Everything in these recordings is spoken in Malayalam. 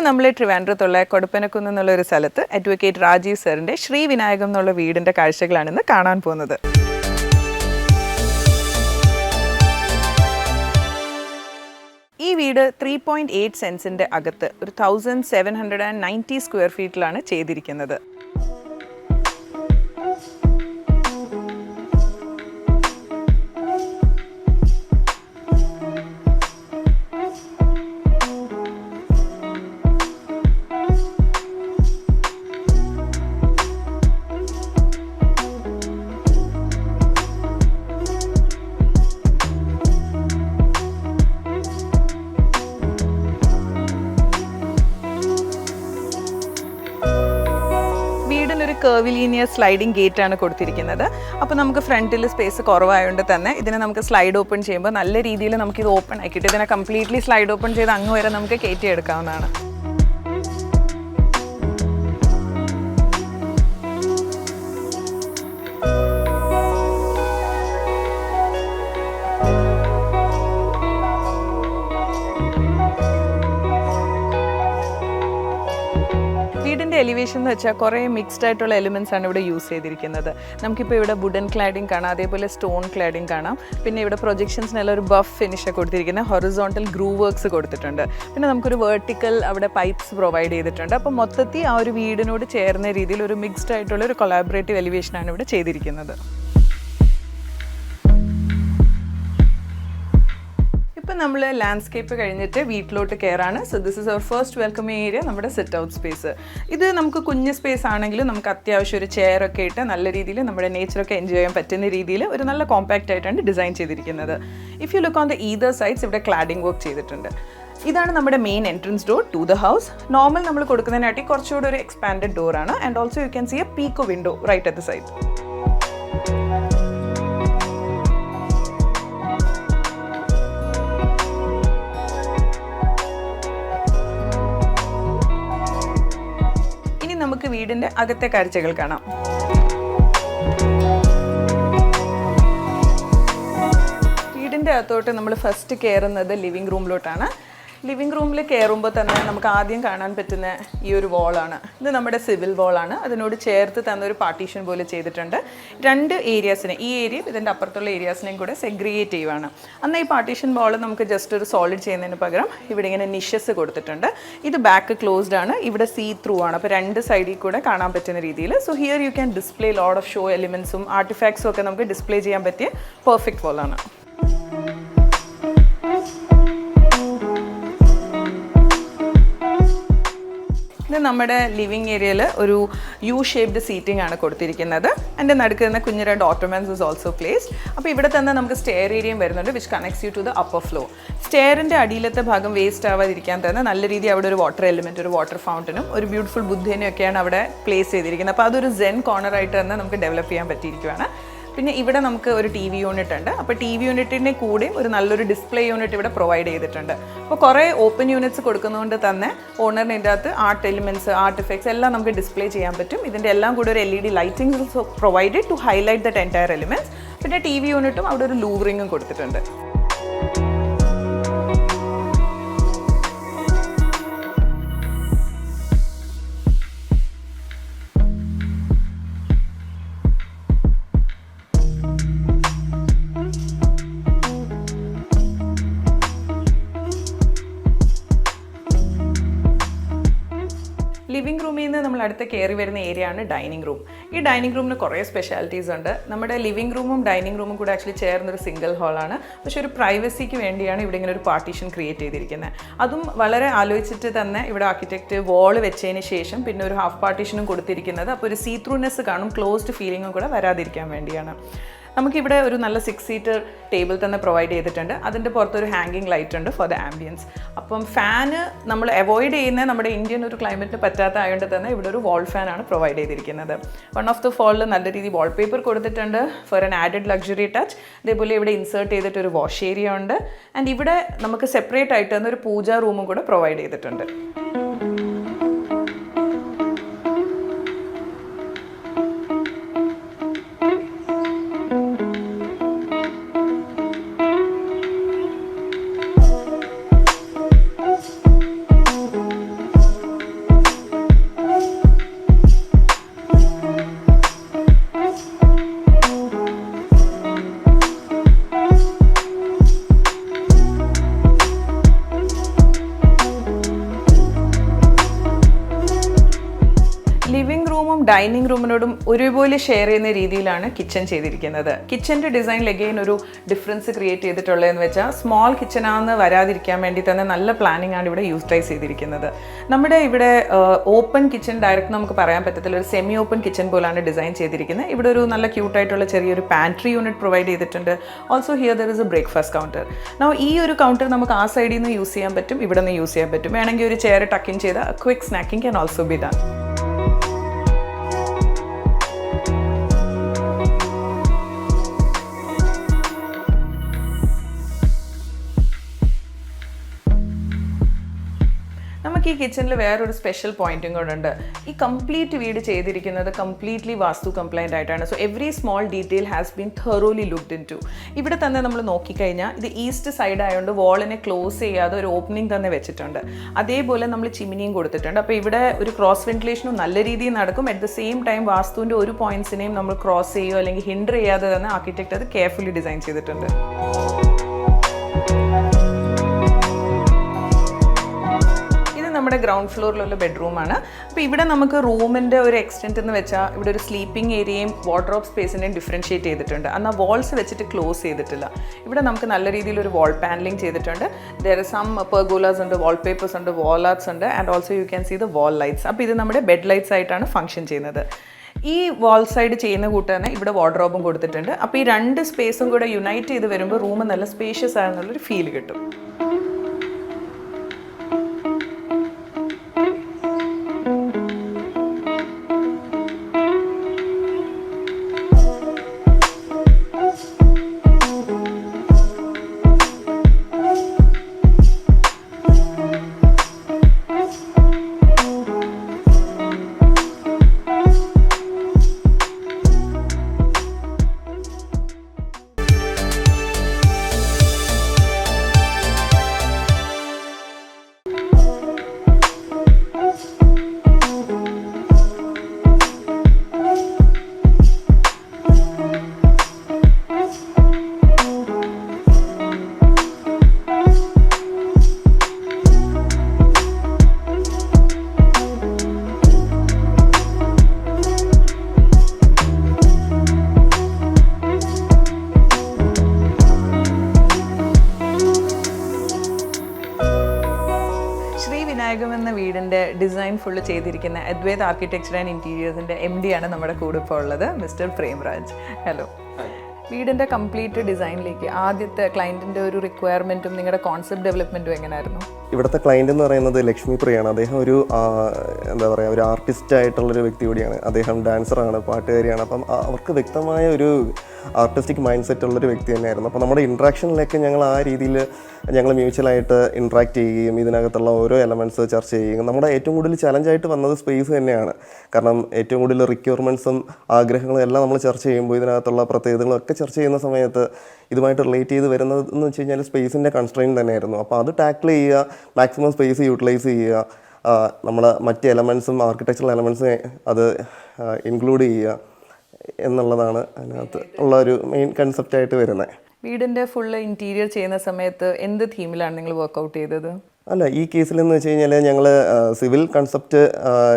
നമ്മൾ ട്രിവാൻഡ്രത്തുള്ള കൊടുപ്പനക്കുന്ന് എന്നുള്ള ഒരു സ്ഥലത്ത് അഡ്വക്കേറ്റ് രാജീവ് സാറിൻ്റെ ശ്രീവിനായകം എന്നുള്ള വീടിൻ്റെ കാഴ്ചകളാണ് ഇന്ന് കാണാൻ പോകുന്നത്. ഈ വീട് 3.8 സെൻസിൻ്റെ അകത്ത് ഒരു 1790 സ്ക്വയർ ഫീറ്റിലാണ് ചെയ്തിരിക്കുന്നത്. ഒരു കർവിലീനിയർ സ്ലൈഡിംഗ് ഗേറ്റ് ആണ് കൊടുത്തിരിക്കുന്നത്. അപ്പോൾ നമുക്ക് ഫ്രണ്ടിൽ സ്പേസ് കുറവായതുകൊണ്ട് തന്നെ ഇതിനെ നമുക്ക് സ്ലൈഡ് ഓപ്പൺ ചെയ്യുമ്പോൾ നല്ല രീതിയിൽ നമുക്കിത് ഓപ്പൺ ആക്കിയിട്ട് ഇതിനെ കംപ്ലീറ്റ്ലി സ്ലൈഡ് ഓപ്പൺ ചെയ്ത് അങ്ങ് വരെ നമുക്ക് കയറ്റിയെടുക്കാവുന്നതാണ്. വീടിൻ്റെ എലിവേഷൻ എന്ന് വെച്ചാൽ കുറേ മിക്സ്ഡ് ആയിട്ടുള്ള എലിമെൻറ്റ്സ് ആണ് ഇവിടെ യൂസ് ചെയ്തിരിക്കുന്നത്. നമുക്കിപ്പോൾ ഇവിടെ വുഡൻ ക്ലാഡിങ് കാണാം, അതേപോലെ സ്റ്റോൺ ക്ലാഡിങ് കാണാം. പിന്നെ ഇവിടെ പ്രൊജക്ഷൻസിനെല്ലാം ഒരു ബഫ് ഫിനിഷ് കൊടുത്തിരിക്കുന്നത്, ഹൊറിസോണ്ടൽ ഗ്രൂ വർക്ക്സ് കൊടുത്തിട്ടുണ്ട്. പിന്നെ നമുക്കൊരു വെർട്ടിക്കൽ അവിടെ പൈപ്പ്സ് പ്രൊവൈഡ് ചെയ്തിട്ടുണ്ട്. അപ്പോൾ മൊത്തത്തിൽ ആ ഒരു വീടിനോട് ചേർന്ന രീതിയിൽ ഒരു മിക്സ്ഡ് ആയിട്ടുള്ള ഒരു കൊളാബറേറ്റീവ് എലിവേഷനാണ് ഇവിടെ ചെയ്തിരിക്കുന്നത്. ഇപ്പം നമ്മൾ ലാൻഡ്സ്കേപ്പ് കഴിഞ്ഞിട്ട് വീട്ടിലോട്ട് കയറാണ്. So this is our first welcoming area, നമ്മുടെ സിറ്റ് ഔട്ട് സ്പേസ്. ഇത് നമുക്ക് കുഞ്ഞ് സ്പേസ് ആണെങ്കിലും നമുക്ക് അത്യാവശ്യം ഒരു ചെയറൊക്കെ ഇട്ട് നല്ല രീതിയിൽ നമ്മുടെ നേച്ചറൊക്കെ എൻജോയ് ചെയ്യാൻ പറ്റുന്ന രീതിയിൽ ഒരു നല്ല കോമ്പാക്റ്റ് ആയിട്ടാണ് ഡിസൈൻ ചെയ്തിരിക്കുന്നത്. If you look on the either sides ഇവിടെ ക്ലാഡിംഗ് വർക്ക് ചെയ്തിട്ടുണ്ട്. ഇതാണ് നമ്മുടെ main entrance door to the house. Normal നമ്മൾ കൊടുക്കുന്നതിനായിട്ട് കുറച്ചുകൂടി ഒരു എക്സ്പാൻഡഡ് ഡോറാണ്. And also you can see a pico window right at the side. നമുക്ക് വീടിൻ്റെ അകത്തെ കാഴ്ചകൾ കാണാം. വീടിൻ്റെ അകത്തോട്ട് നമ്മൾ ഫസ്റ്റ് കയറുന്നത് ലിവിങ് റൂമിലോട്ടാണ്. ലിവിങ് റൂമിൽ കയറുമ്പോൾ തന്നെ നമുക്ക് ആദ്യം കാണാൻ പറ്റുന്ന ഈ ഒരു വോളാണ്. ഇത് നമ്മുടെ സിവിൽ വോളാണ്. അതിനോട് ചേർത്ത് തന്നൊരു പാർട്ടീഷൻ പോലെ ചെയ്തിട്ടുണ്ട്. രണ്ട് ഏരിയാസിനെ, ഈ ഏരിയയും ഇതിൻ്റെ അപ്പുറത്തുള്ള ഏരിയാസിനെയും കൂടെ സെഗ്രിഗേറ്റ് ചെയ്യുവാണ്. അന്ന് ഈ പാർട്ടീഷൻ വോൾ നമുക്ക് ജസ്റ്റ് ഒരു സോളിഡ് ചെയ്യുന്നതിന് പകരം ഇവിടെ ഇങ്ങനെ നിഷസ് കൊടുത്തിട്ടുണ്ട്. ഇത് ബാക്ക് ക്ലോസ്ഡ് ആണ്, ഇവിടെ സീ ത്രൂ ആണ്. അപ്പോൾ രണ്ട് സൈഡിൽ കൂടെ കാണാൻ പറ്റുന്ന രീതിയിൽ. So here you can display load of show എലിമെൻറ്റ്സും ആർട്ടിഫാക്ട്സും ഒക്കെ നമുക്ക് ഡിസ്പ്ലേ ചെയ്യാൻ പറ്റിയ പെർഫെക്റ്റ് വോളാണ്. ഇത് നമ്മുടെ ലിവിങ് ഏരിയയിൽ ഒരു യു ഷേപ്ഡ് സീറ്റിംഗ് ആണ് കൊടുത്തിരിക്കുന്നത്. എൻ്റെ നടുക്ക് തന്നെ കുഞ്ഞു രണ്ട് ഓട്ടോമാൻസ് ഇസ് ഓൾസോ പ്ലേസ്ഡ്. അപ്പോൾ ഇവിടെ തന്നെ നമുക്ക് സ്റ്റെയർ ഏരിയയും വരുന്നുണ്ട്, which connects you to the upper floor. സ്റ്റെയറിൻ്റെ അടിയിലത്തെ ഭാഗം വേസ്റ്റ് ആവാതിരിക്കാൻ തന്നെ നല്ല രീതിയിൽ അവിടെ ഒരു വാട്ടർ എലിമെൻറ്റ്, ഒരു വാട്ടർ ഫൗണ്ടനും ഒരു ബ്യൂട്ടിഫുൾ ബുദ്ധേനും ഒക്കെയാണ് അവിടെ പ്ലേസ് ചെയ്തിരിക്കുന്നത്. അപ്പോൾ അതൊരു സെൻ കോർണറായിട്ട് തന്നെ നമുക്ക് ഡെവലപ്പ് ചെയ്യാൻ പറ്റിയിരിക്കുകയാണ്. പിന്നെ ഇവിടെ നമുക്ക് ഒരു ടി വി യൂണിറ്റ് ഉണ്ട്. അപ്പോൾ ടി വി യൂണിറ്റിൻ്റെ കൂടെയും ഒരു നല്ലൊരു ഡിസ്പ്ലേ യൂണിറ്റ് ഇവിടെ പ്രൊവൈഡ് ചെയ്തിട്ടുണ്ട്. അപ്പോൾ കുറേ ഓപ്പൺ യൂണിറ്റ്സ് കൊടുക്കുന്നതുകൊണ്ട് തന്നെ ഓണറിൻ്റെ അകത്ത് ആർട്ട് എലിമെൻറ്റ്സ്, ആർട്ട് എഫക്ട്സ് എല്ലാം നമുക്ക് ഡിസ്പ്ലേ ചെയ്യാൻ പറ്റും. ഇതിൻ്റെ എല്ലാം കൂടെ ഒരു LED lighting provided to highlight that entire elements. പിന്നെ ടി വി യൂണിറ്റും അവിടെ ഒരു ലൂവറിങ്ങും കൊടുത്തിട്ടുണ്ട്. ലിവിംഗ് റൂമിൽ നിന്ന് നമ്മൾ അടുത്ത് കയറി വരുന്ന ഏരിയ ആണ് ഡൈനിങ് റൂം. ഈ ഡൈനിങ് റൂമിന് കുറേ സ്പെഷ്യാലിറ്റീസ് ഉണ്ട്. നമ്മുടെ ലിവിംഗ് റൂമും ഡൈനിങ് റൂമും കൂടെ ആക്ച്വലി ചേർന്നൊരു സിംഗിൾ ഹാളാണ്. പക്ഷേ ഒരു പ്രൈവസിക്ക് വേണ്ടിയാണ് ഇവിടെ ഇങ്ങനെ ഒരു പാർട്ടീഷൻ ക്രിയേറ്റ് ചെയ്തിരിക്കുന്നത്. അതും വളരെ ആലോചിച്ചിട്ട് തന്നെ ഇവിടെ ആർക്കിടെക്റ്റ് വോള് വെച്ചതിന് ശേഷം പിന്നെ ഒരു ഹാഫ് പാർട്ടീഷനും കൊടുത്തിരിക്കുന്നത്. അപ്പോൾ ഒരു സീ ത്രൂനെസ് കാണും, ക്ലോസ്ഡ് ഫീലിങ്ങും കൂടെ വരാതിരിക്കാൻ വേണ്ടിയാണ്. നമുക്കിവിടെ ഒരു നല്ല 6 സീറ്റർ ടേബിൾ തന്നെ പ്രൊവൈഡ് ചെയ്തിട്ടുണ്ട്. അതിൻ്റെ പുറത്തൊരു ഹാങ്ങിങ് ലൈറ്റ് ഉണ്ട് ഫോർ ദ ആംബിയൻസ്. അപ്പം ഫാന് നമ്മൾ അവോയ്ഡ് ചെയ്യുന്ന നമ്മുടെ ഇന്ത്യൻ ഒരു ക്ലൈമറ്റിന് പറ്റാത്ത ആയതുകൊണ്ട് തന്നെ ഇവിടെ ഒരു വാൾ ഫാനാണ് പ്രൊവൈഡ് ചെയ്തിരിക്കുന്നത്. വൺ ഓഫ് ദ ഫോളിൽ നല്ല രീതിയിൽ വാൾപേപ്പർ കൊടുത്തിട്ടുണ്ട് for an added luxury touch. അതേപോലെ ഇവിടെ ഇൻസേർട്ട് ചെയ്തിട്ട് ഒരു വാഷ് ഏരിയ ഉണ്ട്. ആൻഡ് ഇവിടെ നമുക്ക് സെപ്പറേറ്റ് ആയിട്ട് തന്നെ ഒരു പൂജാ റൂമും കൂടെ പ്രൊവൈഡ് ചെയ്തിട്ടുണ്ട്. റൂമും ഡൈനിങ് റൂമിനോടും ഒരുപോലെ ഷെയർ ചെയ്യുന്ന രീതിയിലാണ് കിച്ചൺ ചെയ്തിരിക്കുന്നത്. കിച്ചൻ്റെ ഡിസൈനിൽ അഗെയിൻ ഒരു ഡിഫറൻസ് ക്രിയേറ്റ് ചെയ്തിട്ടുള്ളതെന്ന് വെച്ചാൽ സ്മോൾ കിച്ചണാന്ന് വരാതിരിക്കാൻ വേണ്ടി തന്നെ നല്ല പ്ലാനിങ് ആണ് ഇവിടെ യൂട്ടിലൈസ് ചെയ്തിരിക്കുന്നത്. നമ്മുടെ ഇവിടെ ഓപ്പൺ കിച്ചൺ ഡയറക്റ്റ് നമുക്ക് പറയാൻ പറ്റത്തില്ല, ഒരു സെമി ഓപ്പൺ കിച്ചൺ പോലാണ് ഡിസൈൻ ചെയ്തിരിക്കുന്നത്. ഇവിടെ ഒരു നല്ല ക്യൂട്ടായിട്ടുള്ള ചെറിയൊരു പാൻട്രി യൂണിറ്റ് പ്രൊവൈഡ് ചെയ്തിട്ടുണ്ട്. Also here there is A breakfast counter. ഈ ഒരു കൗണ്ടർ നമുക്ക് ആ സൈഡിൽ നിന്ന് യൂസ് ചെയ്യാൻ പറ്റും, ഇവിടെ നിന്ന് യൂസ് ചെയ്യാൻ പറ്റും. വേണമെങ്കിൽ ഒരു ചെയർ ടക്ക് ഇൻ ചെയ്ത quick snacking can also be done. നമുക്ക് ഈ കിച്ചണിൽ വേറൊരു സ്പെഷ്യൽ പോയിന്റും കൂടെ ഉണ്ട്. ഈ കംപ്ലീറ്റ് വീട് ചെയ്തിരിക്കുന്നത് കംപ്ലീറ്റ്ലി വാസ്തു കംപ്ലൈൻ്റ് ആയിട്ടാണ്. So every small detail has been thoroughly looked into. ഇവിടെ തന്നെ നമ്മൾ നോക്കിക്കഴിഞ്ഞാൽ ഇത് ഈസ്റ്റ് സൈഡ് ആയതുകൊണ്ട് വാളിനെ ക്ലോസ് ചെയ്യാതെ ഒരു ഓപ്പണിംഗ് തന്നെ വെച്ചിട്ടുണ്ട്. അതേപോലെ നമ്മൾ ചിമ്മിനിയും കൊടുത്തിട്ടുണ്ട്. അപ്പോൾ ഇവിടെ ഒരു ക്രോസ് വെന്റിലേഷനും നല്ല രീതിയിൽ നടക്കും. അറ്റ് ദ സെയിം ടൈം വാസ്തുവിൻ്റെ ഒരു പോയിന്റ്സിനെയും നമ്മൾ ക്രോസ് ചെയ്യുകയോ അല്ലെങ്കിൽ ഹിൻഡർ ചെയ്യാതെ തന്നെ ആർക്കിടെക്ട് അത് കെയർഫുള്ളി ഡിസൈൻ ചെയ്തിട്ടുണ്ട്. നമ്മുടെ ഗ്രൗണ്ട് ഫ്ലോറിലുള്ള ബെഡ്റൂമാണ്. അപ്പോൾ ഇവിടെ നമുക്ക് റൂമിൻ്റെ ഒരു എക്സ്റ്റെൻറ്റ് എന്ന് വെച്ചാൽ ഇവിടെ ഒരു സ്ലീപ്പിംഗ് ഏരിയയും വാർഡ്രോബ് സ്പേസിനെയും ഡിഫറൻഷ്യേറ്റ് ചെയ്തിട്ടുണ്ട്. എന്നാൽ വാൾസ് വെച്ചിട്ട് ക്ലോസ് ചെയ്തിട്ടില്ല. ഇവിടെ നമുക്ക് നല്ല രീതിയിലൊരു വാൾ പാനലിംഗ് ചെയ്തിട്ടുണ്ട്. ദർ സം പെർഗോലാസ് ഉണ്ട്, വാൾ പേപ്പേഴ്സ് ഉണ്ട്, വാൾ ആർട്സ് ഉണ്ട്, and also you can see the wall lights. അപ്പോൾ ഇത് നമ്മുടെ ബെഡ് ലൈറ്റ്സ് ആയിട്ടാണ് ഫംഗ്ഷൻ ചെയ്യുന്നത്. ഈ വാൾ സൈഡ് ചെയ്യുന്ന കൂട്ട് തന്നെ ഇവിടെ വാർഡ്രോബും കൊടുത്തിട്ടുണ്ട്. അപ്പോൾ ഈ രണ്ട് സ്പേസും കൂടെ യുണൈറ്റ് ചെയ്ത് വരുമ്പോൾ റൂം നല്ല സ്പേഷ്യസ് ആണെന്നുള്ളൊരു ഫീൽ കിട്ടും. എന്ന വീടിൻ്റെ ഡിസൈൻ ഫുള്ള് ചെയ്തിരിക്കുന്ന അദ്വൈത് ആർക്കിടെക്ചർ ആൻഡ് ഇൻറ്റീരിയേഴ്സിൻ്റെ MD ആണ് നമ്മുടെ കൂടെ ഇപ്പോൾ ഉള്ളത്, മിസ്റ്റർ പ്രേംരാജ്. ഹലോ. വീടിൻ്റെ കംപ്ലീറ്റ് ഡിസൈനിലേക്ക് ആദ്യത്തെ ക്ലയൻറ്റിൻ്റെ ഒരു റിക്വയർമെൻറ്റും നിങ്ങളുടെ കോൺസെപ്റ്റ് ഡെവലപ്മെൻറ്റും എങ്ങനെയായിരുന്നു? ഇവിടുത്തെ ക്ലയൻറ്റ് എന്ന് പറയുന്നത് ലക്ഷ്മി പ്രിയാണ്. അദ്ദേഹം ഒരു എന്താ പറയുക, ഒരു ആർട്ടിസ്റ്റ് ആയിട്ടുള്ളൊരു വ്യക്തി കൂടിയാണ്. അദ്ദേഹം ഡാൻസറാണ്, പാട്ടുകാരിയാണ്. അപ്പം അവർക്ക് വ്യക്തമായ ഒരു ആർട്ടിസ്റ്റിക് മൈൻഡ് സെറ്റ് ഉള്ളൊരു വ്യക്തി തന്നെയായിരുന്നു. അപ്പോൾ നമ്മുടെ ഇൻട്രാക്ഷനിലേക്ക് ഞങ്ങൾ ആ രീതിയിൽ ഞങ്ങൾ മ്യൂച്വലായിട്ട് ഇൻട്രാക്ട് ചെയ്യുകയും ഇതിനകത്തുള്ള ഓരോ എലമെൻറ്റ്സ് ചർച്ച ചെയ്യുകയും നമ്മുടെ ഏറ്റവും കൂടുതൽ ചലഞ്ചായിട്ട് വന്നത് സ്പേസ് തന്നെയാണ്. കാരണം ഏറ്റവും കൂടുതൽ റിക്വയർമെൻറ്റ്സും ആഗ്രഹങ്ങളും എല്ലാം നമ്മൾ ചർച്ച ചെയ്യുമ്പോൾ ഇതിനകത്തുള്ള പ്രത്യേകതകളും ഒക്കെ ചർച്ച ചെയ്യുന്ന സമയത്ത് ഇതുമായിട്ട് റിലേറ്റ് ചെയ്ത് വരുന്നത് എന്ന് വെച്ച് കഴിഞ്ഞാൽ സ്പേസിൻ്റെ കൺസ്ട്രെയിൻ തന്നെയായിരുന്നു. അപ്പോൾ അത് ടാക്കിൾ ചെയ്യുക, മാക്സിമം സ്പേസ് യൂട്ടിലൈസ് ചെയ്യുക, നമ്മൾ മറ്റ് എലമെൻറ്റ്സും ആർക്കിടെക്ചറൽ എലമെൻറ്റ്സും അത് ഇൻക്ലൂഡ് ചെയ്യുക എന്നുള്ളതാണ് അതിനകത്ത് ഉള്ള ഒരു മെയിൻ കൺസെപ്റ്റായിട്ട് വരുന്നത്. വീടിൻ്റെ ഫുള്ള് ഇൻറ്റീരിയർ ചെയ്യുന്ന സമയത്ത് എന്ത് തീമിലാണ് നിങ്ങൾ വർക്കൗട്ട് ചെയ്തത്? അല്ല, ഈ കേസിലെന്ന് വെച്ച് കഴിഞ്ഞാൽ ഞങ്ങൾ സിവിൽ കൺസെപ്റ്റ്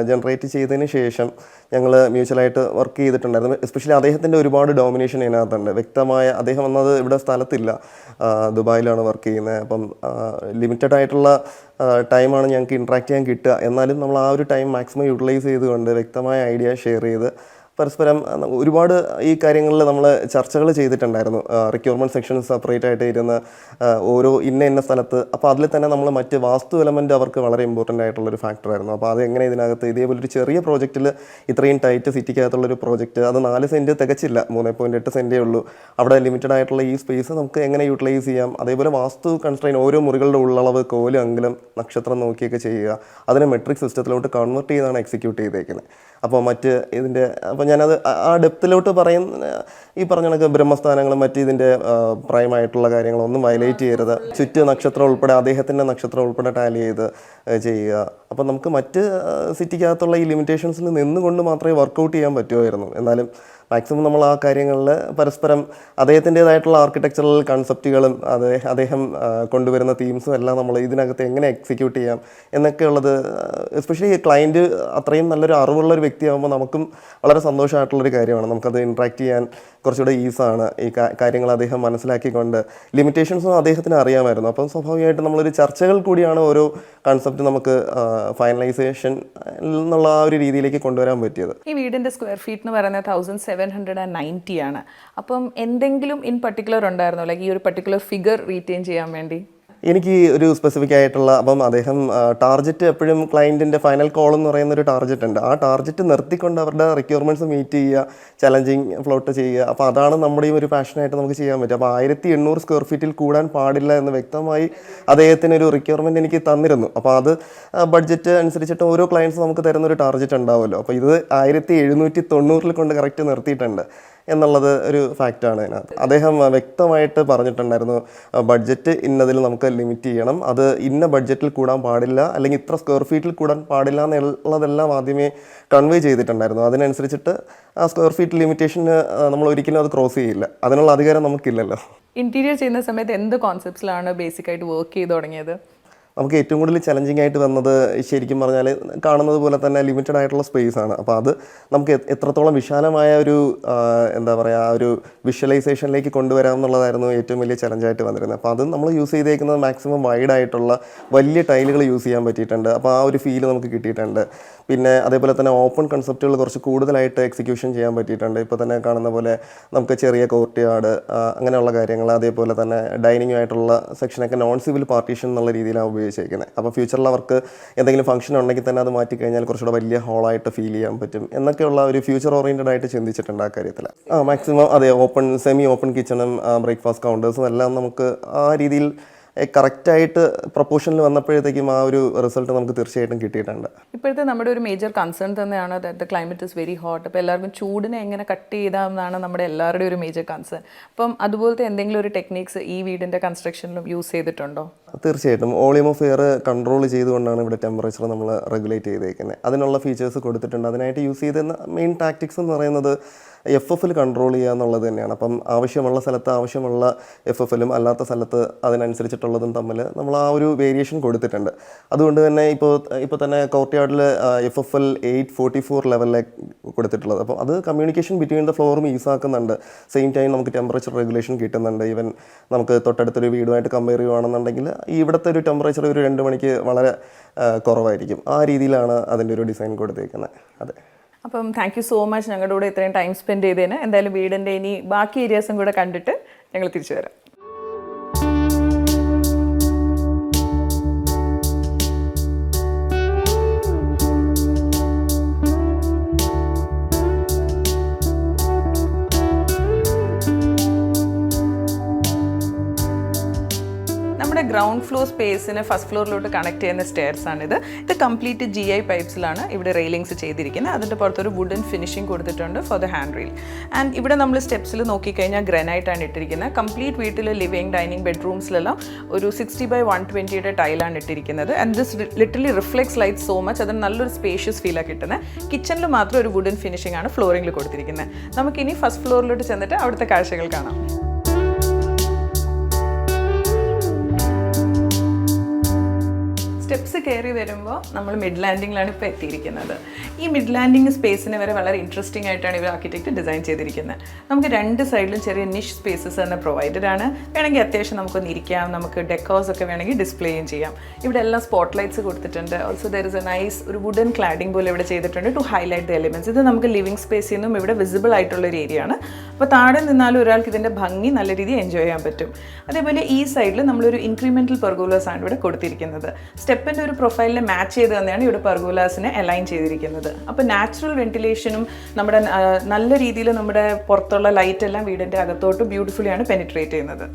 ജനറേറ്റ് ചെയ്തതിന് ശേഷം ഞങ്ങൾ മ്യൂച്വലായിട്ട് വർക്ക് ചെയ്തിട്ടുണ്ടായിരുന്നു. എസ്പെഷ്യലി അദ്ദേഹത്തിൻ്റെ ഒരുപാട് ഡോമിനേഷൻ ഇതിനകത്തുണ്ട്. വ്യക്തമായ അദ്ദേഹം വന്നത് ഇവിടെ സ്ഥലത്തില്ല, ദുബായിലാണ് വർക്ക് ചെയ്യുന്നത്. അപ്പം ലിമിറ്റഡ് ആയിട്ടുള്ള ടൈമാണ് ഞങ്ങൾക്ക് ഇൻട്രാക്ട് ചെയ്യാൻ കിട്ടുക. എന്നാലും നമ്മൾ ആ ഒരു ടൈം മാക്സിമം യൂട്ടിലൈസ് ചെയ്തുകൊണ്ട് വ്യക്തമായ ഐഡിയ ഷെയർ ചെയ്ത് പരസ്പരം ഒരുപാട് ഈ കാര്യങ്ങളിൽ നമ്മൾ ചർച്ചകൾ ചെയ്തിട്ടുണ്ടായിരുന്നു. റിക്വയർമെൻറ്റ് സെക്ഷൻ സെപ്പറേറ്റ് ആയിട്ട് ഇരുന്ന് ഓരോ ഇന്ന സ്ഥലത്ത്. അപ്പോൾ അതിൽ തന്നെ നമ്മൾ മറ്റ് വാസ്തു എലമെൻറ്റ് അവർക്ക് വളരെ ഇമ്പോർട്ടൻ്റ് ആയിട്ടുള്ളൊരു ഫാക്ടറായിരുന്നു. അപ്പോൾ അത് എങ്ങനെ ഇതിനകത്ത് ഇതേപോലൊരു ചെറിയ പ്രോജക്റ്റിൽ ഇത്രയും ടൈറ്റ് സിറ്റിക്കകത്തുള്ളൊരു പ്രോജക്റ്റ്, അത് 4 സെൻറ്റ് തികച്ചില്ല, 3.8 സെൻറ്റേ ഉള്ളൂ. അവിടെ ലിമിറ്റഡ് ആയിട്ടുള്ള ഈ സ്പേസ് നമുക്ക് എങ്ങനെ യൂട്ടിലൈസ് ചെയ്യാം. അതേപോലെ വാസ്തു കൺസ്ട്രെയിൻ ഓരോ മുറികളുടെ ഉള്ളളവ്, കോല്, അംഗലം, നക്ഷത്രം നോക്കിയൊക്കെ ചെയ്യുക. അതിനെ മെട്രിക് സിസ്റ്റത്തിലോട്ട് കൺവേർട്ട് ചെയ്താണ് എക്സിക്യൂട്ട് ചെയ്തേക്കുന്നത്. അപ്പോൾ മറ്റ് ഇതിൻ്റെ അപ്പോൾ ഞാനത് ആ ഡെപ്തിലോട്ട് ഈ പറഞ്ഞ കണക്ക് ബ്രഹ്മസ്ഥാനങ്ങളും മറ്റ് ഇതിൻ്റെ പ്രൈമായിട്ടുള്ള കാര്യങ്ങളൊന്നും വയലേറ്റ് ചെയ്യരുത്. ചുറ്റ് നക്ഷത്രം ഉൾപ്പെടെ അദ്ദേഹത്തിൻ്റെ നക്ഷത്രം ഉൾപ്പെടെ ടാലി ചെയ്ത് ചെയ്യുക. അപ്പോൾ നമുക്ക് മറ്റ് സിറ്റിക്കകത്തുള്ള ഈ ലിമിറ്റേഷൻസിൽ നിന്നുകൊണ്ട് മാത്രമേ വർക്കൗട്ട് ചെയ്യാൻ പറ്റുമായിരുന്നു. എന്നാലും മാക്സിമം നമ്മൾ ആ കാര്യങ്ങളിൽ പരസ്പരം അദ്ദേഹത്തിൻ്റെതായിട്ടുള്ള ആർക്കിടെക്ചറൽ കൺസെപ്റ്റുകളും അദ്ദേഹം കൊണ്ടുവരുന്ന തീംസും എല്ലാം നമ്മൾ ഇതിനകത്ത് എങ്ങനെ എക്സിക്യൂട്ട് ചെയ്യാം എന്നൊക്കെ ഉള്ളത്, എസ്പെഷ്യലി ക്ലയൻറ്റ് അത്രയും നല്ലൊരു അറിവുള്ളൊരു വ്യക്തിയാകുമ്പോൾ നമുക്കും വളരെ സന്തോഷമായിട്ടുള്ളൊരു കാര്യമാണ്. നമുക്കത് ഇൻട്രാക്ട് ചെയ്യാൻ കുറച്ചുകൂടെ ഈസാണ്. ഈ കാര്യങ്ങൾ അദ്ദേഹം മനസ്സിലാക്കിക്കൊണ്ട് ലിമിറ്റേഷൻസും അദ്ദേഹത്തിന് അറിയാമായിരുന്നു. അപ്പം സ്വാഭാവികമായിട്ട് നമ്മളൊരു ചർച്ചകൾ കൂടിയാണ് ഓരോ കൺസെപ്റ്റ് നമുക്ക് ഫൈനലൈസേഷൻ എന്നുള്ള ആ ഒരു രീതിയിലേക്ക് കൊണ്ടുവരാൻ പറ്റിയത്. ഈ വീടിൻ്റെ സ്ക്വയർ ഫീറ്റ് എന്ന് പറയുന്നത് 1790 ആണ്. അപ്പം എന്തെങ്കിലും ഇൻ പർട്ടിക്കുലർ ഉണ്ടായിരുന്നോ, ലൈക്ക് ഈ ഒരു പർട്ടിക്കുലർ ഫിഗർ റീറ്റെയിൻ ചെയ്യാൻ വേണ്ടി? എനിക്ക് ഒരു സ്പെസിഫിക് ആയിട്ടുള്ള, അപ്പം അദ്ദേഹം ടാർജറ്റ് എപ്പോഴും ക്ലയൻറ്റിൻ്റെ ഫൈനൽ കോൾ എന്ന് പറയുന്ന ഒരു ടാർജറ്റ് ഉണ്ട്. ആ ടാർജറ്റ് നിർത്തിക്കൊണ്ട് അവരുടെ റിക്വയർമെൻറ്റ്സ് മീറ്റ് ചെയ്യുക, ചലഞ്ചിങ് ഫ്ലോട്ട് ചെയ്യുക. അപ്പോൾ അതാണ് നമ്മുടെയും ഒരു പാഷനായിട്ട് നമുക്ക് ചെയ്യാൻ പറ്റും. അപ്പോൾ 1800 സ്ക്വയർ ഫീറ്റിൽ കൂടാൻ പാടില്ല എന്ന് വ്യക്തമായി അദ്ദേഹത്തിനൊരു റിക്വയർമെൻറ്റ് എനിക്ക് തന്നിരുന്നു. അപ്പോൾ അത് ബഡ്ജറ്റ് അനുസരിച്ചിട്ട് ഓരോ ക്ലയൻറ്റ്സ് നമുക്ക് തരുന്നൊരു ടാർജറ്റ് ഉണ്ടാവുമല്ലോ. അപ്പോൾ ഇത് 1790 കൊണ്ട് കറക്റ്റ് നിർത്തിയിട്ടുണ്ട് എന്നുള്ളത് ഒരു ഫാക്റ്റാണ് അതിനകത്ത്. അദ്ദേഹം വ്യക്തമായിട്ട് പറഞ്ഞിട്ടുണ്ടായിരുന്നു, ബഡ്ജറ്റ് ഇന്നതിൽ നമുക്ക് ലിമിറ്റ് ചെയ്യണം, അത് ഇന്ന ബഡ്ജറ്റിൽ കൂടാൻ പാടില്ല, അല്ലെങ്കിൽ ഇത്ര സ്ക്വയർ ഫീറ്റിൽ കൂടാൻ പാടില്ല എന്നുള്ളതെല്ലാം ആദ്യമേ കൺവേ ചെയ്തിട്ടുണ്ടായിരുന്നു. അതിനനുസരിച്ചിട്ട് ആ സ്ക്വയർ ഫീറ്റ് ലിമിറ്റേഷന് നമ്മൾ ഒരിക്കലും അത് ക്രോസ് ചെയ്യില്ല. അതിനുള്ള അധികാരം നമുക്കില്ലല്ലോ. ഇൻറ്റീരിയർ ചെയ്യുന്ന സമയത്ത് എന്ത് കോൺസെപ്റ്റ്സിലാണ് ബേസിക്കായിട്ട് വർക്ക് ചെയ്ത് തുടങ്ങിയത്? നമുക്ക് ഏറ്റവും കൂടുതൽ ചലഞ്ചിങ് ആയിട്ട് വന്നത് ശരിക്കും പറഞ്ഞാൽ കാണുന്നത് പോലെ തന്നെ ലിമിറ്റഡ് ആയിട്ടുള്ള സ്പേസ് ആണ്. അപ്പോൾ അത് നമുക്ക് എത്രത്തോളം വിശാലമായ ഒരു എന്താ പറയുക ഒരു വിഷ്വലൈസേഷനിലേക്ക് കൊണ്ടുവരാം എന്നുള്ളതായിരുന്നു ഏറ്റവും വലിയ ചലഞ്ചായിട്ട് വന്നിരുന്നത്. അപ്പോൾ അത് നമ്മൾ യൂസ് ചെയ്തേക്കുന്നത് മാക്സിമം വൈഡായിട്ടുള്ള വലിയ ടൈലുകൾ യൂസ് ചെയ്യാൻ പറ്റിയിട്ടുണ്ട്. അപ്പോൾ ആ ഒരു ഫീൽ നമുക്ക് കിട്ടിയിട്ടുണ്ട്. പിന്നെ അതേപോലെ തന്നെ ഓപ്പൺ കൺസെപ്റ്റുകൾ കുറച്ച് കൂടുതലായിട്ട് എക്സിക്യൂഷൻ ചെയ്യാൻ പറ്റിയിട്ടുണ്ട്. ഇപ്പോൾ തന്നെ കാണുന്ന പോലെ നമുക്ക് ചെറിയ കോർട്ട്യാർഡ് അങ്ങനെയുള്ള കാര്യങ്ങൾ, അതേപോലെ തന്നെ ഡൈനിങ്ങുമായിട്ടുള്ള സെക്ഷനൊക്കെ നോൺ സിവിൽ പാർട്ടീഷൻ എന്നുള്ള രീതിയിലാണ് ഉപയോഗിച്ചിരിക്കുന്നത്. അപ്പോൾ ഫ്യൂച്ചറിൽ അവർക്ക് എന്തെങ്കിലും ഫംഗ്ഷൻ ഉണ്ടെങ്കിൽ തന്നെ അത് മാറ്റിക്കഴിഞ്ഞാൽ കുറച്ചുകൂടെ വലിയ ഹോളായിട്ട് ഫീൽ ചെയ്യാൻ പറ്റും എന്നൊക്കെയുള്ള ഒരു ഫ്യൂച്ചർ ഓറിയൻറ്റഡ് ആയിട്ട് ചിന്തിച്ചിട്ടുണ്ട് ആ കാര്യത്തിൽ. മാക്സിമം അതെ, സെമി ഓപ്പൺ കിച്ചണും ബ്രേക്ക്ഫാസ്റ്റ് കൗണ്ടേഴ്സും എല്ലാം നമുക്ക് ആ രീതിയിൽ കറക്റ്റായിട്ട് പ്രൊപ്പോഷനിൽ വന്നപ്പോഴത്തേക്കും ആ ഒരു റിസൾട്ട് നമുക്ക് തീർച്ചയായിട്ടും കിട്ടിയിട്ടുണ്ട്. ഇപ്പോഴത്തെ നമ്മുടെ ഒരു മേജർ കൺസേൺ തന്നെയാണ് the climate is very hot. അപ്പോൾ എല്ലാവർക്കും ചൂടിനെ എങ്ങനെ കട്ട് ചെയ്താമെന്നാണ് നമ്മുടെ എല്ലാവരുടെയും ഒരു മേജർ കൺസേൺ. അപ്പം അതുപോലത്തെ എന്തെങ്കിലും ഒരു ടെക്നിക്സ് ഈ വീടിൻ്റെ കൺസ്ട്രക്ഷനിലും യൂസ് ചെയ്തിട്ടുണ്ടോ? തീർച്ചയായിട്ടും വോളിയം ഓഫ് എയർ കൺട്രോൾ ചെയ്തുകൊണ്ടാണ് ഇവിടെ ടെമ്പറേച്ചർ നമ്മൾ റെഗുലേറ്റ് ചെയ്തേക്കുന്നത്. അതിനുള്ള ഫീച്ചേഴ്സ് കൊടുത്തിട്ടുണ്ട്. അതിനായിട്ട് യൂസ് ചെയ്ത മെയിൻ ടാക്ടിക്സ് എന്ന് പറയുന്നത് FF കൺട്രോൾ ചെയ്യുക എന്നുള്ളത് തന്നെയാണ്. അപ്പം ആവശ്യമുള്ള സ്ഥലത്ത് ആവശ്യമുള്ള FF അല്ലാത്ത സ്ഥലത്ത് അതിനനുസരിച്ചിട്ടുള്ളതും തമ്മിൽ നമ്മൾ ആ ഒരു വേരിയേഷൻ കൊടുത്തിട്ടുണ്ട്. അതുകൊണ്ട് തന്നെ ഇപ്പോൾ തന്നെ കോർട്ട്യാർഡിൽ FFL 844 ലെവലിലേക്ക് കൊടുത്തിട്ടുള്ളത്. അപ്പോൾ അത് കമ്മ്യൂണിക്കേഷൻ ബിറ്റ്വീൻ ദ ഫ്ലോറും ഈസാക്കുന്നുണ്ട്. സെയിം ടൈം നമുക്ക് ടെമ്പറേച്ചർ റെഗുലേഷൻ കിട്ടുന്നുണ്ട്. ഈവൻ നമുക്ക് തൊട്ടടുത്തൊരു വീടുമായിട്ട് കമ്പയർ ചെയ്യുകയാണെന്നുണ്ടെങ്കിൽ ഇവിടുത്തെ ഒരു ടെമ്പറേച്ചർ ഒരു 2 മണിക്ക് വളരെ കുറവായിരിക്കും. ആ രീതിയിലാണ് അതിൻ്റെ ഒരു ഡിസൈൻ കൊടുത്തേക്കുന്നത്. അതെ. അപ്പം താങ്ക് യു സോ മച്ച് ഞങ്ങളുടെ കൂടെ ഇത്രയും ടൈം സ്പെൻഡ് ചെയ്തതിന്. എന്തായാലും വീടിൻ്റെ ഇനി ബാക്കി ഏരിയാസും കൂടെ കണ്ടിട്ട് ഞങ്ങൾ തിരിച്ചു വരാം. ഗ്രൗണ്ട് ഫ്ലോർ സ്പേസിന് ഫസ്റ്റ് ഫ്ലോറിലോട്ട് കണക്ട് ചെയ്യുന്ന സ്റ്റെയർസ് ആണിത്. ഇത് കംപ്ലീറ്റ് GI പൈപ്സിലാണ് ഇവിടെ റെയിലിങ്സ് ചെയ്തിരിക്കുന്നത്. അതിൻ്റെ പുറത്തൊരു വുഡൻ ഫിനിഷിംഗ് കൊടുത്തിട്ടുണ്ട് for the hand rail. And ഇവിടെ നമ്മൾ സ്റ്റെപ്സിൽ നോക്കിക്കഴിഞ്ഞാൽ ഗ്രാനൈറ്റാണ് ഇട്ടിരിക്കുന്നത്. കംപ്ലീറ്റ് വീട്ടിൽ ലിവിങ് ഡൈനിങ് ബെഡ്റൂംസിലെല്ലാം ഒരു 60x120 ടൈലാണ് ഇട്ടിരിക്കുന്നത്. And this literally reflex light so much. അതിന് നല്ലൊരു സ്പേഷ്യസ് ഫീലാണ് കിട്ടുന്നത്. കിച്ചണിൽ മാത്രം ഒരു വുഡൻ ഫിനിഷിംഗ് ആണ് ഫ്ലോറിംഗിൽ കൊടുത്തിരിക്കുന്നത്. നമുക്കിനി ഫസ്റ്റ് ഫ്ലോറിലോട്ട് ചെന്നിട്ട് അവിടുത്തെ കാഴ്ചകൾ കാണാം. സ്റ്റെപ്സ് കയറി വരുമ്പോൾ നമ്മൾ മിഡ് ലാൻഡിങ്ങിലാണ് ഇപ്പോൾ എത്തിയിരിക്കുന്നത്. ഈ മിഡ് ലാൻഡിങ് സ്പേസിനെ വരെ വളരെ ഇൻട്രസ്റ്റിംഗ് ആയിട്ടാണ് ഇവർ ആർക്കിടെക്ട് ഡിസൈൻ ചെയ്തിരിക്കുന്നത്. നമുക്ക് 2 സൈഡിലും ചെറിയ നിഷ് സ്പേസസ് തന്നെ പ്രൊവൈഡഡ് ആണ്. വേണമെങ്കിൽ അത്യാവശ്യം നമുക്കൊന്ന് ഇരിക്കാം, നമുക്ക് ഡെക്കോസ് ഒക്കെ വേണമെങ്കിൽ ഡിസ്പ്ലേയും ചെയ്യാം. ഇവിടെ എല്ലാം സ്പോട്ട് ലൈറ്റ്സ് കൊടുത്തിട്ടുണ്ട്. Also there is A nice ഒരു വുഡൻ ക്ലാഡിംഗ് പോലെ ഇവിടെ ചെയ്തിട്ടുണ്ട് ടു ഹൈലൈറ്റ് ദ എലിമെൻറ്റ്സ്. ഇത് നമുക്ക് ലിവിങ് സ്പേസിൽ നിന്നും ഇവിടെ വിസിബിൾ ആയിട്ടുള്ളൊരു ഏരിയ ആണ്. അപ്പോൾ താഴെ നിന്നാലും ഒരാൾക്ക് ഇതിൻ്റെ ഭംഗി നല്ല രീതിയിൽ എൻജോയ് ചെയ്യാൻ പറ്റും. അതേപോലെ ഈ സൈഡിൽ നമ്മളൊരു ഇൻക്രിമെൻ്റൽ പെർഗോലാസ് ആണ് ഇവിടെ കൊടുത്തിരിക്കുന്നത്. സ്റ്റെപ്പിൻ്റെ ഒരു പ്രൊഫൈലിനെ മാച്ച് ചെയ്ത് തന്നെയാണ് ഇവിടെ പെർഗോലാസിനെ അലൈൻ ചെയ്തിരിക്കുന്നത്. അപ്പോൾ നാച്ചുറൽ വെന്റിലേഷനും നമ്മുടെ നല്ല രീതിയിൽ നമ്മുടെ പുറത്തുള്ള ലൈറ്റ് എല്ലാം വീടിൻ്റെ അകത്തോട്ട് ബ്യൂട്ടിഫുള്ളിയാണ് പെനിട്രേറ്റ് ചെയ്യുന്നത്.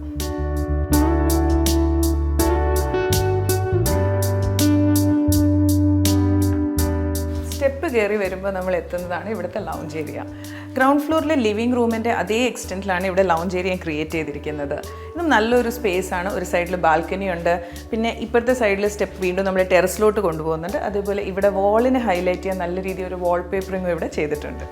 സ്റ്റെപ്പ് കയറി വരുമ്പോൾ നമ്മൾ എത്തുന്നതാണ് ഇവിടുത്തെ ലൗഞ്ച് ഏരിയ. ഗ്രൗണ്ട് ഫ്ലോറിലെ ലിവിംഗ് റൂമിൻ്റെ അതേ എക്സ്റ്റെൻറ്റിലാണ് ഇവിടെ ലൗഞ്ച് ഏരിയ ക്രിയേറ്റ് ചെയ്തിരിക്കുന്നത്. ഇതും നല്ലൊരു സ്പേസ് ആണ്. ഒരു സൈഡിൽ ബാൽക്കണി ഉണ്ട്. പിന്നെ ഇപ്പോഴത്തെ സൈഡിൽ സ്റ്റെപ്പ് വീണ്ടും നമ്മൾ ടെറസിലോട്ട് കൊണ്ടുപോകുന്നുണ്ട്. അതേപോലെ ഇവിടെ വാളിനെ ഹൈലൈറ്റ് ചെയ്യാൻ നല്ല രീതിയിൽ ഒരു വാൾ പേപ്പറിങ്ങും ഇവിടെ ചെയ്തിട്ടുണ്ട്.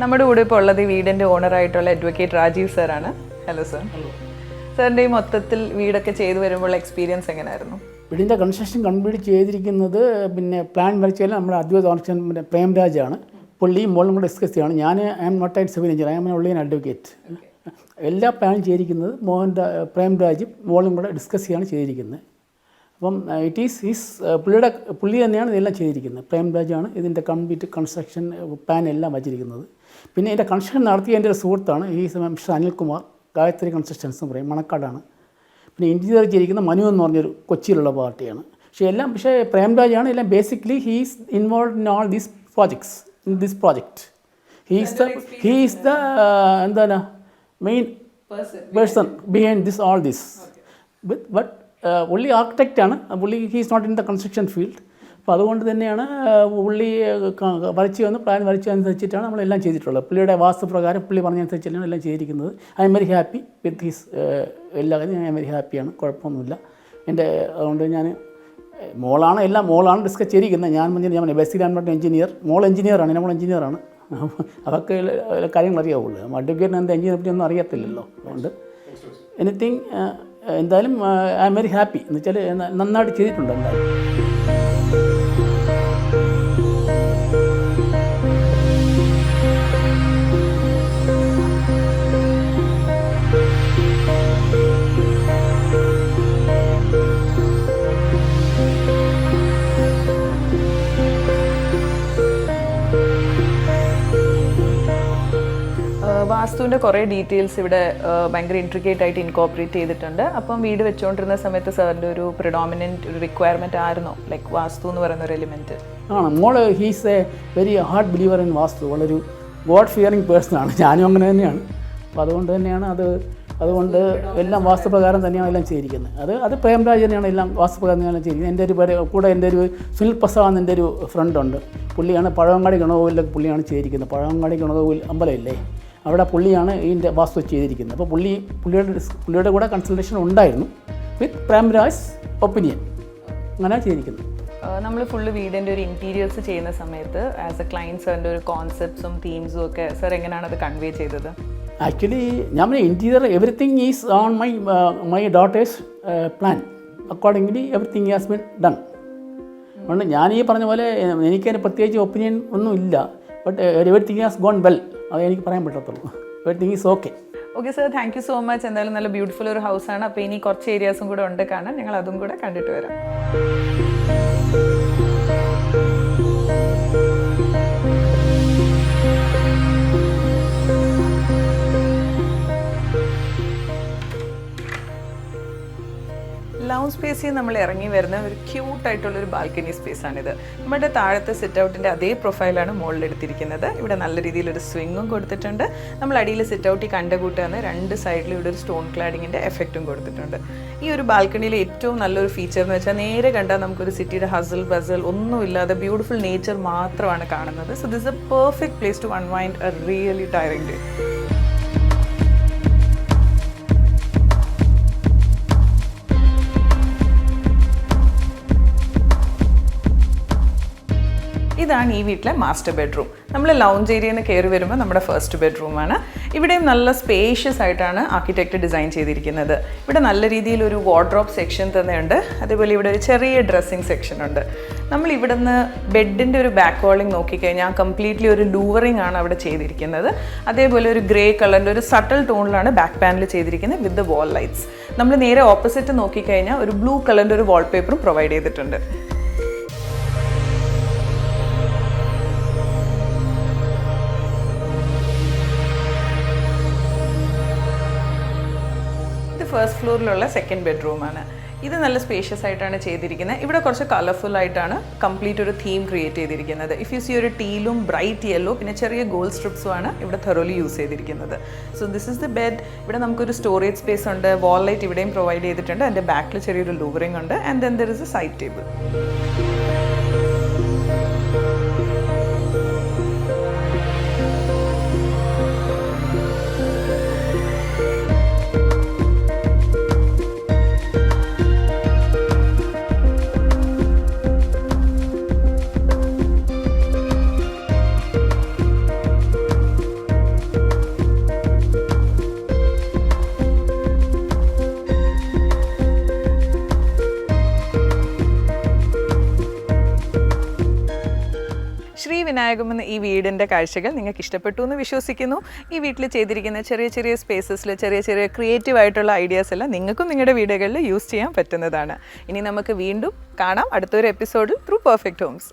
നമ്മുടെ കൂടെ ഇപ്പോൾ ഉള്ളത് ഈ വീടിൻ്റെ ഓണറായിട്ടുള്ള അഡ്വക്കേറ്റ് രാജീവ് സാറാണ്. Hello sir. സാറിൻ്റെ ഈ മൊത്തത്തിൽ വീടൊക്കെ ചെയ്തു വരുമ്പോൾ എക്സ്പീരിയൻസ് എങ്ങനെയായിരുന്നു? വീടിൻ്റെ കൺസ്ട്രക്ഷൻ കംപ്ലീറ്റ് ചെയ്തിരിക്കുന്നത് പിന്നെ പ്ലാൻ വരച്ചാൽ നമ്മുടെ അദ്വൈത ഓപ്ഷൻ പിന്നെ പ്രേംരാജാണ്. പുള്ളിയും മോളും കൂടെ ഡിസ്കസ് ചെയ്യാണ്. ഞാൻ ഐ എം നോട്ട് ആയിട്ട് civil engineer, I am only an advocate. എല്ലാ പ്ലാനും ചെയ്തിരിക്കുന്നത് പ്രേംരാജും മോളും കൂടെ ഡിസ്കസ് ചെയ്യാണ് ചെയ്തിരിക്കുന്നത്. അപ്പം ഇറ്റ് ഈസ് ഹിസ് പുള്ളി തന്നെയാണ് ഇതെല്ലാം ചെയ്തിരിക്കുന്നത്. പ്രേംരാജാണ് ഇതിൻ്റെ കംപ്ലീറ്റ് കൺസ്ട്രക്ഷൻ പ്ലാൻ എല്ലാം വച്ചിരിക്കുന്നത്. പിന്നെ ഇതിൻ്റെ കൺസ്ട്രക്ഷൻ നടത്തിയ എൻ്റെ ഒരു സുഹൃത്താണ് ഈ മിസ്റ്റർ അനിൽകുമാർ, ഗായത്രി കൺസ്ട്രക്ഷൻസ് എന്ന് പറയും, മണക്കാടാണ്. പിന്നെ ഇൻറ്റീരിയർ ചെയ്തിരിക്കുന്ന മനു എന്ന് പറഞ്ഞൊരു കൊച്ചിയിലുള്ള പാർട്ടിയാണ്. പക്ഷേ പ്രേംരാജാണ് എല്ലാം basically he's involve in all these projects, in this project. He's the എന്താണ് main person behind this all this. But പുള്ളി ആർക്കിടെക്റ്റാണ്, പുള്ളി he's not in the construction field. അപ്പോൾ അതുകൊണ്ട് തന്നെയാണ് പുള്ളി വരച്ച് വന്ന് പ്ലാൻ വരച്ചതനുസരിച്ചിട്ടാണ് നമ്മളെല്ലാം ചെയ്തിട്ടുള്ളത്. പുള്ളിയുടെ വാസ്തുപ്രകാരം പുള്ളി പറഞ്ഞതനുസരിച്ചാണ് എല്ലാം ചെയ്തിരിക്കുന്നത്. I am very happy with his എല്ലാ കാര്യം. ഐ എം വെരി ഹാപ്പിയാണ്, കുഴപ്പമൊന്നുമില്ല. അതുകൊണ്ട് ഞാൻ മോളാണ് ഡിസ്കസ് ചെയ്തിരിക്കുന്നത്. ഞാൻ basically I am not engineer, മോൾ എഞ്ചിനീയറാണ്, മോൾ എഞ്ചിനീയറാണ്. അവർക്ക് കാര്യങ്ങൾ അറിയാവുള്ളൂ. അഡ്വക്കേറ്റിന് എന്താ എഞ്ചിനീയറെ പറ്റി ഒന്നും അറിയത്തില്ലല്ലോ. അതുകൊണ്ട് എനിത്തിങ് എന്തായാലും ഐ എം വെരി ഹാപ്പി എന്ന് വെച്ചാൽ നന്നായിട്ട് ചെയ്തിട്ടുണ്ട് എന്തായാലും. വാസ്തുവിൻ്റെ കുറേ ഡീറ്റെയിൽസ് ഇവിടെ ഭയങ്കര ഇൻട്രിക്കേറ്റ് ആയിട്ട് ഇൻകോപ്പറേറ്റ് ചെയ്തിട്ടുണ്ട്. അപ്പം വീട് വെച്ചുകൊണ്ടിരുന്ന സമയത്ത് സാറിൻ്റെ ഒരു പ്രിഡോമിനൻറ്റ് ഒരു റിക്വയർമെൻറ്റ് ആയിരുന്നോ ലൈക്ക് വാസ്തു എന്ന് പറയുന്ന ഒരു എലിമെൻറ്റ്? മോള് he's a very hard believer in vastu. വളരെ ഗോഡ് ഫിയറിങ് പേഴ്സണാണ്. ഞാനും അങ്ങനെ തന്നെയാണ്. അപ്പോൾ അതുകൊണ്ട് തന്നെയാണ് അതുകൊണ്ട് എല്ലാം വാസ്തുപ്രകാരം തന്നെയാണ് എല്ലാം ചെയ്തിരിക്കുന്നത്. അത് പ്രേംരാജ് തന്നെയാണ് എല്ലാം വാസ്തുപ്രകാരം തന്നെയാണ് ചെയ്തിരിക്കുന്നത്. എൻ്റെ ഒരു സുനിൽ പ്രസാദ് എൻ്റെ ഒരു ഫ്രണ്ടുണ്ട്. പുള്ളിയാണ് പഴവങ്ങാടി ഗണകോവിലൊക്കെ പുള്ളിയാണ് ചെയ്തിരിക്കുന്നത്. പഴവങ്ങാടി ഗണകോവിൽ അമ്പലമില്ലേ, അവിടെ പുള്ളിയാണ് ഇതിൻ്റെ വാസ്തു ചെയ്തിരിക്കുന്നത്. അപ്പോൾ പുള്ളിയുടെ കൂടെ കൺസൾട്ടേഷൻ ഉണ്ടായിരുന്നു വിത്ത് പ്രേംരാജ് ഒപ്പീനിയൻ. അങ്ങനെ ചെയ്തിരിക്കുന്നത്. നമ്മൾ ഫുള്ള് വീടിൻ്റെ ഒരു ഇൻറ്റീരിയേഴ്സ് ചെയ്യുന്ന സമയത്ത് ആസ് എ ക്ലയൻറ്റ് സാറിൻ്റെ ഒരു കോൺസെപ്റ്റ്സും തീംസും ഒക്കെ സാർ എങ്ങനെയാണ് അത് കൺവേ ചെയ്തത്? ആക്ച്വലി ഞാൻ interior everything is on my daughter's plan. Accordingly everything has been done. അതുകൊണ്ട് ഞാൻ ഈ പറഞ്ഞ പോലെ എനിക്കതിന് പ്രത്യേകിച്ച് ഒപ്പീനിയൻ ഒന്നും ഇല്ല. But everything has gone well, അത് എനിക്ക് പറയാൻ പറ്റത്തുള്ളൂ. Everything is okay. Okay sir, thank you so much. എന്തായാലും നല്ല ബ്യൂട്ടിഫുൾ ഒരു ഹൗസാണ്. അപ്പോൾ ഇനി കുറച്ച് ഏരിയാസും കൂടെ ഉണ്ട് കാണാൻ. ഞങ്ങൾ അതും കൂടെ കണ്ടിട്ട് വരാം. ലൗഞ്ച് സ്പേസിൽ നമ്മൾ ഇറങ്ങി വരുന്ന ഒരു ക്യൂട്ടായിട്ടുള്ളൊരു ബാൽക്കണി സ്പേസാണിത്. നമ്മുടെ താഴത്തെ സിറ്റ് ഔട്ടിൻ്റെ അതേ പ്രൊഫൈലാണ് മുകളിലെടുത്തിരിക്കുന്നത്. ഇവിടെ നല്ല രീതിയിലൊരു സ്വിങ്ങും കൊടുത്തിട്ടുണ്ട്. നമ്മൾ അടിയിൽ സിറ്റ് ഔട്ടിൽ കണ്ട കൂട്ടാണ് രണ്ട് സൈഡിലും ഇവിടെ ഒരു സ്റ്റോൺ ക്ലാഡിങ്ങിൻ്റെ എഫക്റ്റും കൊടുത്തിട്ടുണ്ട്. ഈ ഒരു ബാൽക്കണിയിലെ ഏറ്റവും നല്ലൊരു ഫീച്ചർ എന്ന് വെച്ചാൽ നേരെ കണ്ടാൽ നമുക്കൊരു സിറ്റിയുടെ ഹസൽ ബസൽ ഒന്നുമില്ലാതെ ബ്യൂട്ടിഫുൾ നേച്ചർ മാത്രമാണ് കാണുന്നത്. So this a perfect place to unwind a really tiring day. ഇതാണ് ഈ വീട്ടിലെ മാസ്റ്റർ ബെഡ്റൂം. നമ്മൾ ലൗഞ്ച് ഏരിയയിൽ നിന്ന് കയറി വരുമ്പോൾ നമ്മുടെ ഫസ്റ്റ് ബെഡ്റൂമാണ്. ഇവിടെയും നല്ല സ്പേഷ്യസ് ആയിട്ടാണ് ആർക്കിടെക്റ്റ് ഡിസൈൻ ചെയ്തിരിക്കുന്നത്. ഇവിടെ നല്ല രീതിയിലൊരു വാർഡ്രോബ് സെക്ഷൻ തന്നെയുണ്ട്. അതേപോലെ ഇവിടെ ഒരു ചെറിയ ഡ്രസ്സിങ് സെക്ഷൻ ഉണ്ട്. നമ്മൾ ഇവിടെ നിന്ന് ബെഡിൻ്റെ ഒരു ബാക്ക് വാളിങ് നോക്കിക്കഴിഞ്ഞാൽ കംപ്ലീറ്റ്ലി ഒരു ലൂവറിങ് ആണ് അവിടെ ചെയ്തിരിക്കുന്നത്. അതേപോലെ ഒരു ഗ്രേ കളറിൻ്റെ ഒരു സട്ടൽ ടോണിലാണ് ബാക്ക് പാനൽ ചെയ്തിരിക്കുന്നത് വിത്ത് ദ വാൾ ലൈറ്റ്സ്. നമ്മൾ നേരെ ഓപ്പോസിറ്റ് നോക്കിക്കഴിഞ്ഞാൽ ഒരു ബ്ലൂ കളറിൻ്റെ ഒരു വാൾപേപ്പറും പ്രൊവൈഡ് ചെയ്തിട്ടുണ്ട്. ഫസ്റ്റ് ഫ്ലോറിലുള്ള സെക്കൻഡ് ബെഡ്റൂമാണ്. ഇത് നല്ല സ്പേഷ്യസ് ആയിട്ടാണ് ചെയ്തിരിക്കുന്നത്. ഇവിടെ കുറച്ച് കളർഫുൾ ആയിട്ടാണ് കംപ്ലീറ്റ് ഒരു തീം ക്രിയേറ്റ് ചെയ്തിരിക്കുന്നത്. ഇഫ് യു സി ഒരു ടീലും ബ്രൈറ്റ് യെല്ലോ പിന്നെ ചെറിയ ഗോൾഡ് സ്ട്രിപ്സുമാണ് ഇവിടെ thoroughly യൂസ് ചെയ്തിരിക്കുന്നത്. So this is the bed. ഇവിടെ നമുക്കൊരു സ്റ്റോറേജ് സ്പേസ് ഉണ്ട്. വാൾ ലൈറ്റ് ഇവിടെയും പ്രൊവൈഡ് ചെയ്തിട്ടുണ്ട്. അതിൻ്റെ ബാക്കിൽ ചെറിയൊരു ലൂവറിംഗ് ഉണ്ട്. And then there is a side table. Vinayakam എന്ന ഈ വീടിൻ്റെ കാഴ്ചകൾ നിങ്ങൾക്ക് ഇഷ്ടപ്പെട്ടു എന്ന് വിശ്വസിക്കുന്നു. ഈ വീട്ടിൽ ചെയ്തിരിക്കുന്ന ചെറിയ ചെറിയ സ്പേസസിൽ ചെറിയ ചെറിയ ക്രിയേറ്റീവ് ആയിട്ടുള്ള ഐഡിയാസ് എല്ലാം നിങ്ങൾക്കും നിങ്ങളുടെ വീടുകളിൽ യൂസ് ചെയ്യാൻ പറ്റുന്നതാണ്. ഇനി നമുക്ക് വീണ്ടും കാണാം അടുത്തൊരു എപ്പിസോഡിൽ ത്രൂ പെർഫെക്റ്റ് ഹോംസ്.